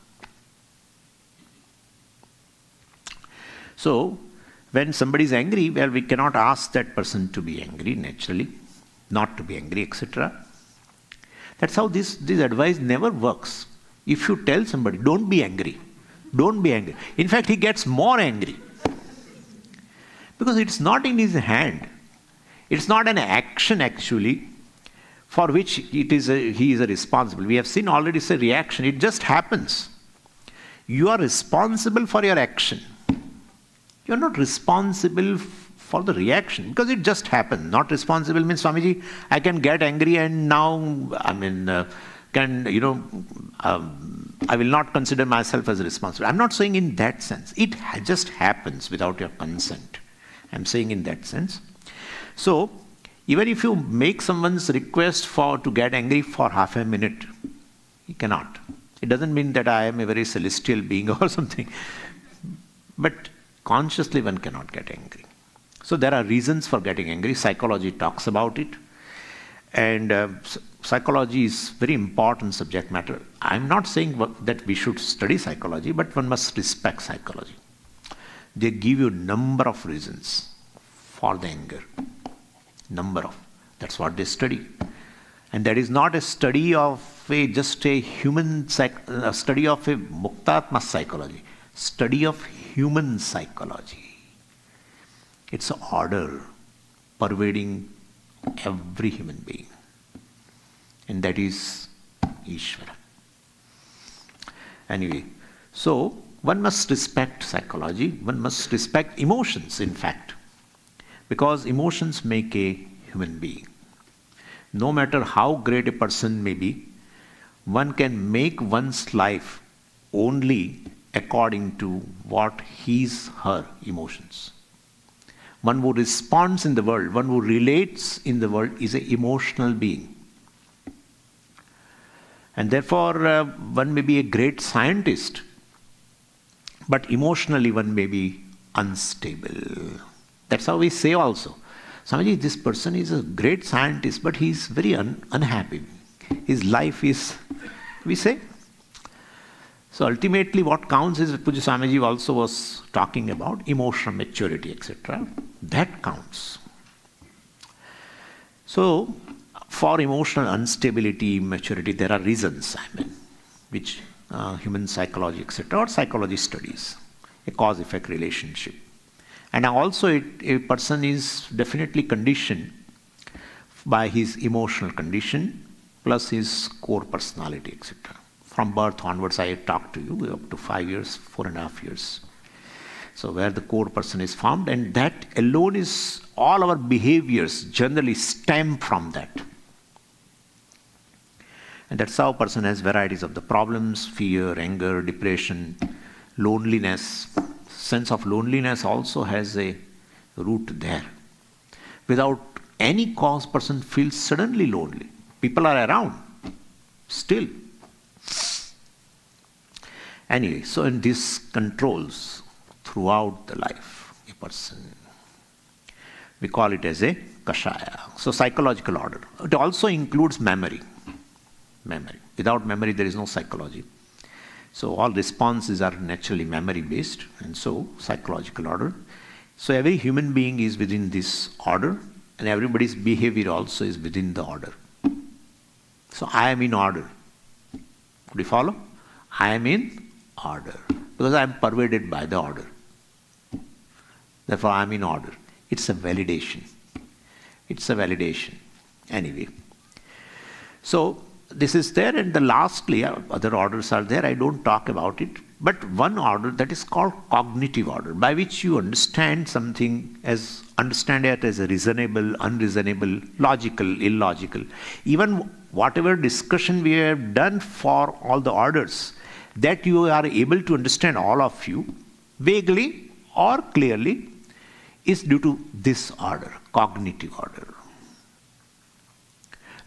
So, when somebody is angry, well, we cannot ask that person to be angry naturally, not to be angry, etc. That's how this advice never works. If you tell somebody, don't be angry, don't be angry. In fact, he gets more angry. Because it's not in his hand. It's not an action actually for which he is a responsible. We have seen already it's a reaction. It just happens. You are responsible for your action. You are not responsible for the reaction because it just happens. Not responsible means, Swamiji, I can get angry and now, I will not consider myself as responsible. I'm not saying in that sense. It just happens without your consent. I'm saying in that sense. So, even if you make someone's request to get angry for half a minute, he cannot. It doesn't mean that I am a very celestial being or something. But consciously one cannot get angry. So there are reasons for getting angry. Psychology talks about it. And psychology is very important subject matter. I'm not saying that we should study psychology, but one must respect psychology. They give you a number of reasons for the anger. That's what they study. And that is not a study of just a human, a study of a Muktatma psychology. Study of human psychology. It's an order pervading every human being. And that is Ishwara. Anyway, so one must respect psychology. One must respect emotions, in fact. Because emotions make a human being. No matter how great a person may be, one can make one's life only according to what his, her emotions. One who responds in the world, one who relates in the world is an emotional being. And therefore, one may be a great scientist, but emotionally one may be unstable. That's how we say also. Swamiji, this person is a great scientist, but he is very unhappy. His life is, we say. So ultimately what counts is, Puja Swamiji also was talking about emotional maturity, etc. That counts. So, for emotional instability, maturity, there are reasons, which human psychology, etc., or psychology studies, a cause-effect relationship. And also a person is definitely conditioned by his emotional condition plus his core personality, etc. From birth onwards, I talked to you up to 5 years, 4.5 years. So where the core person is formed, and that alone is, all our behaviors generally stem from that. And that's how a person has varieties of the problems, fear, anger, depression, loneliness. Sense of loneliness also has a root there. Without any cause, person feels suddenly lonely. People are around, still. Anyway, so in this controls throughout the life, a person. We call it as a kashaya. So psychological order. It also includes memory. Memory. Without memory, there is no psychology. So all responses are naturally memory based, and so psychological order. So every human being is within this order, and everybody's behavior also is within the order. So I am in order. Could you follow? I am in order because I am pervaded by the order. Therefore I am in order. It's a validation. It's a validation. Anyway. So this is there, and the lastly, other orders are there. I don't talk about it. But one order that is called cognitive order, by which you understand something as, understand it as a reasonable, unreasonable, logical, illogical. Even whatever discussion we have done for all the orders, that you are able to understand, all of you, vaguely or clearly, is due to this order, cognitive order.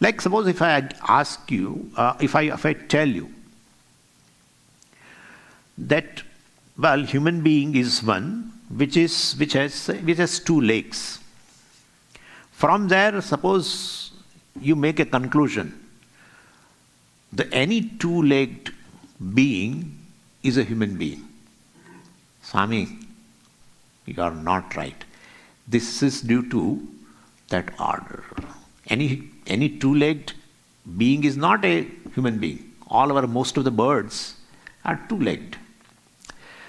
Like suppose if I ask you, if I tell you that, well, human being is one which has 2 legs. From there, suppose you make a conclusion that any 2-legged being is a human being. Swami, you are not right. This is due to that order. Any 2-legged being is not a human being. Most of the birds are 2-legged.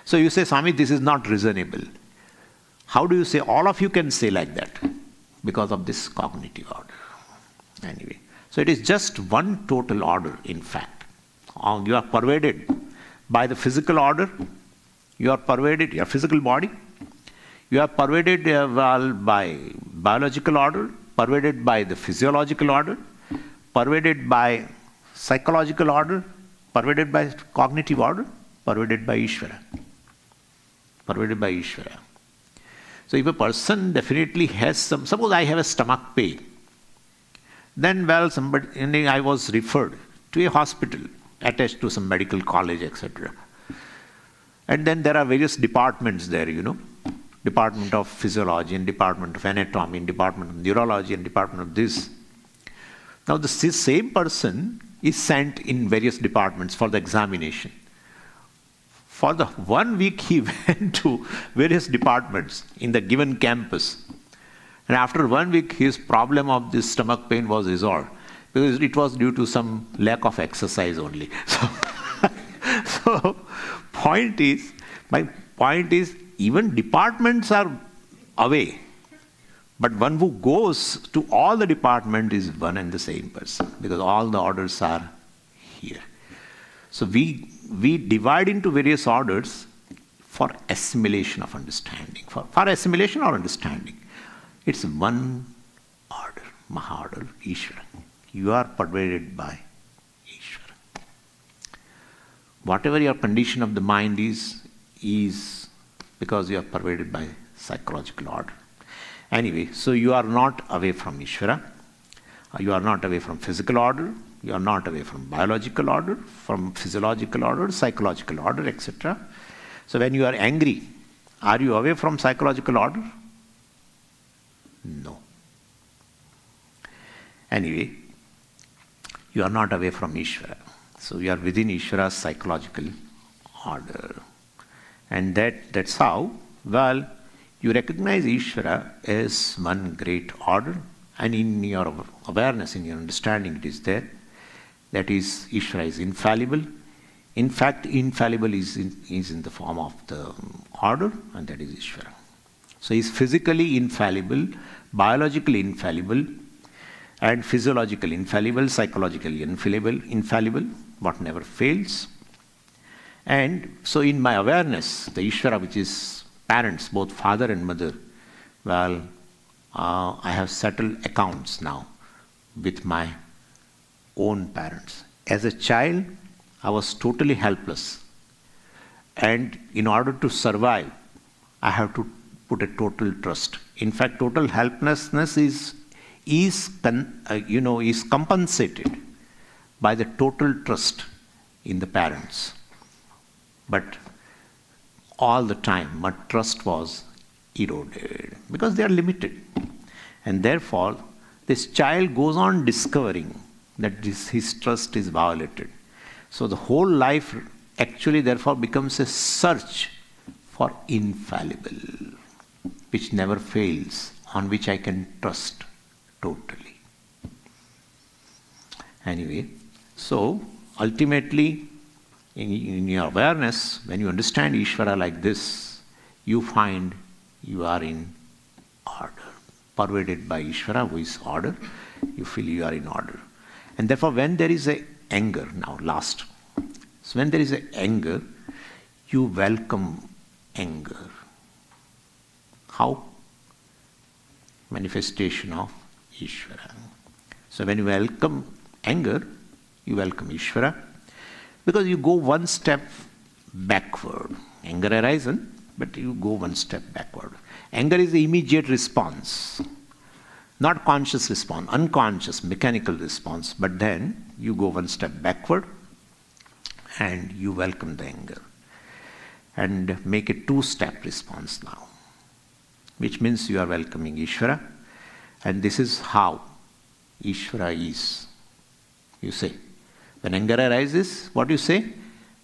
So you say, Swami, this is not reasonable. How do you say? All of you can say like that because of this cognitive order. Anyway, so it is just one total order, in fact. You are pervaded by the physical order. You are pervaded, your physical body. You are pervaded by biological order, pervaded by the physiological order, pervaded by psychological order, pervaded by cognitive order, pervaded by Ishwara. Pervaded by Ishwara. So if a person definitely has suppose I have a stomach pain, then I was referred to a hospital attached to some medical college, etc. And then there are various departments there, Department of Physiology and Department of Anatomy and Department of Neurology and Department of this. Now the same person is sent in various departments for the examination. For the 1 week he went to various departments in the given campus. And after 1 week his problem of this stomach pain was resolved because it was due to some lack of exercise only. So my point is, even departments are away, but one who goes to all the department is one and the same person because all the orders are here. So we divide into various orders for assimilation of understanding, for assimilation or understanding. It's one order, Maha-order, Ishvara. You are pervaded by Ishvara. Whatever your condition of the mind is because you are pervaded by psychological order. Anyway, so you are not away from Ishvara. You are not away from physical order. You are not away from biological order, from physiological order, psychological order, etc. So when you are angry, are you away from psychological order? No. Anyway, you are not away from Ishvara. So you are within Ishvara's psychological order. And that's how, well, you recognize Ishvara as one great order, and in your awareness, in your understanding, it is there. That is, Ishvara is infallible. In fact, infallible is in the form of the order, and that is Ishvara. So he is physically infallible, biologically infallible, and physiologically infallible, psychologically infallible, what never fails. And so in my awareness, the Ishvara, which is parents, both father and mother, well, I have settled accounts now with my own parents. As a child, I was totally helpless. And in order to survive, I have to put a total trust. In fact, total helplessness is compensated by the total trust in the parents. But all the time, my trust was eroded because they are limited. And therefore, this child goes on discovering that his trust is violated. So the whole life actually therefore becomes a search for infallible, which never fails, on which I can trust totally. Anyway, so ultimately, in your awareness, when you understand Ishvara like this, you find you are in order. Pervaded by Ishvara, who is order, you feel you are in order. And therefore, when there is a anger, now last. So when there is a anger, you welcome anger. How? Manifestation of Ishvara. So when you welcome anger, you welcome Ishvara, because you go one step backward. Anger arises, but you go one step backward. Anger is the immediate response, not conscious response, unconscious, mechanical response. But then you go one step backward and you welcome the anger and make a two-step response now, which means you are welcoming Ishvara. And this is how Ishvara is. You say, when anger arises, what you say?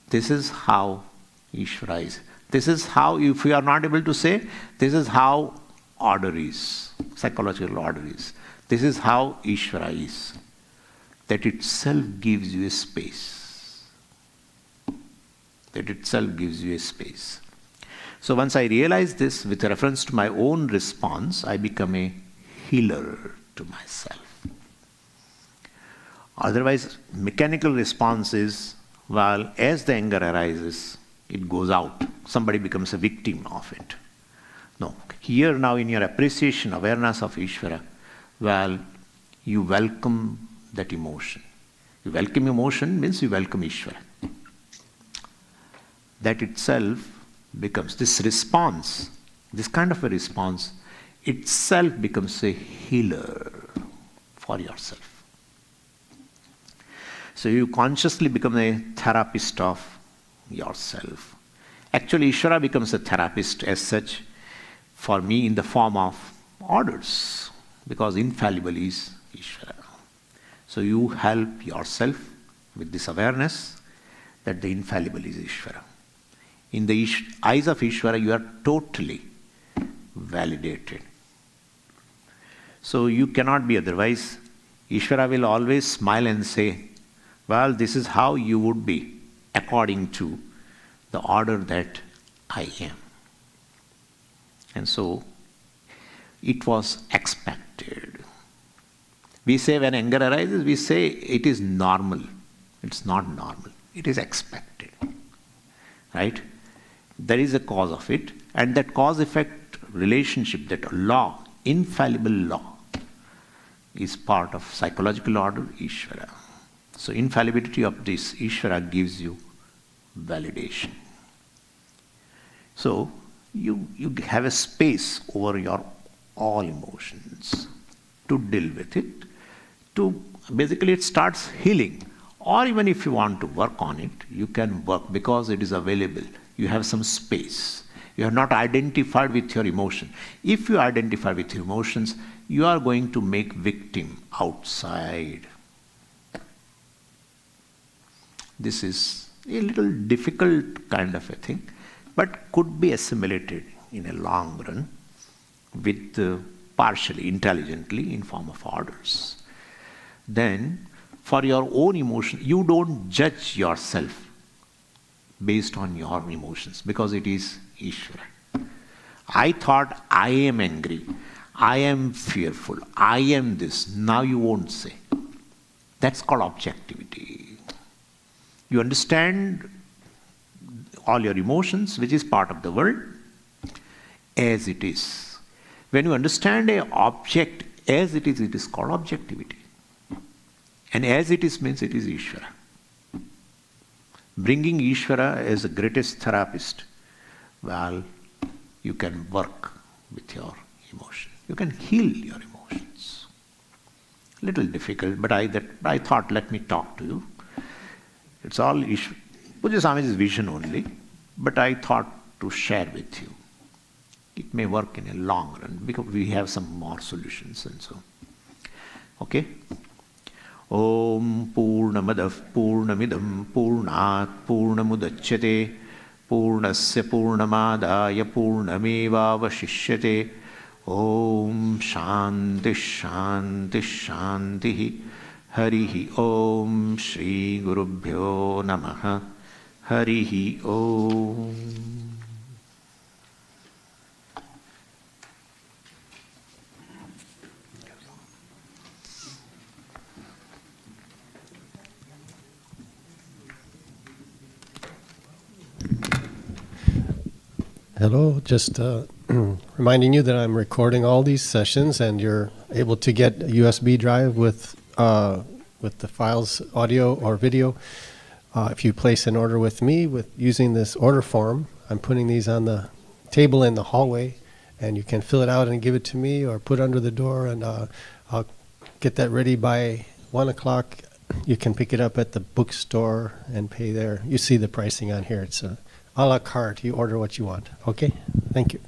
This is how Ishvara is. This is how, if you are not able to say, this is how order is, psychological order is. This is how Ishvara is. That itself gives you a space. That itself gives you a space. So once I realize this with reference to my own response, I become a healer to myself. Otherwise, mechanical response is, well, as the anger arises, it goes out. Somebody becomes a victim of it. No. Here now in your appreciation, awareness of Ishvara, well, you welcome that emotion. You welcome emotion means you welcome Ishvara. That itself becomes, this response, this kind of a response, itself becomes a healer for yourself. So you consciously become a therapist of yourself. Actually, Ishvara becomes a therapist as such for me in the form of orders, because infallible is Ishvara. So you help yourself with this awareness that the infallible is Ishvara. In the eyes of Ishvara, you are totally validated. So you cannot be otherwise. Ishvara will always smile and say, well, this is how you would be according to the order that I am. And so it was expected. We say when anger arises, we say it is normal. It's not normal. It is expected. Right? There is a cause of it, and that cause-effect relationship, that law, infallible law is part of psychological order, Ishwara. So infallibility of this Ishwara gives you validation. So you have a space over your all emotions to deal with it. To basically it starts healing. Or even if you want to work on it, you can work because it is available. You have some space. You are not identified with your emotion. If you identify with your emotions, you are going to make victim outside. This is a little difficult kind of a thing, but could be assimilated in a long run with partially, intelligently in form of orders. Then, for your own emotion, you don't judge yourself based on your emotions because it is Ishwara. I thought I am angry, I am fearful, I am this. Now you won't say. That's called objectivity. You understand all your emotions, which is part of the world, as it is. When you understand an object as it is called objectivity. And as it is means it is Ishwara. Bringing Ishwara as the greatest therapist, well, you can work with your emotion. You can heal your emotions. Little difficult, but I thought, let me talk to you. It's all Ishwara. Puja Swamiji's vision only, but I thought to share with you. It may work in a long run because we have some more solutions and so. Okay? Om Purnamadav Purnamidam Purnat Purnamudachyate Purnasya Purnamadaya Purnamevavashishyate Om Shanti Shanti Shanti Harihi Om Shri Gurubhyo Namaha Harihi Om. Hello, just reminding you that I'm recording all these sessions and you're able to get a USB drive with the files, audio or video. If you place an order with me using this order form, I'm putting these on the table in the hallway and you can fill it out and give it to me or put it under the door and I'll get that ready by 1 o'clock. You can pick it up at the bookstore and pay there. You see the pricing on here. It's a la carte. You order what you want. Okay? Thank you.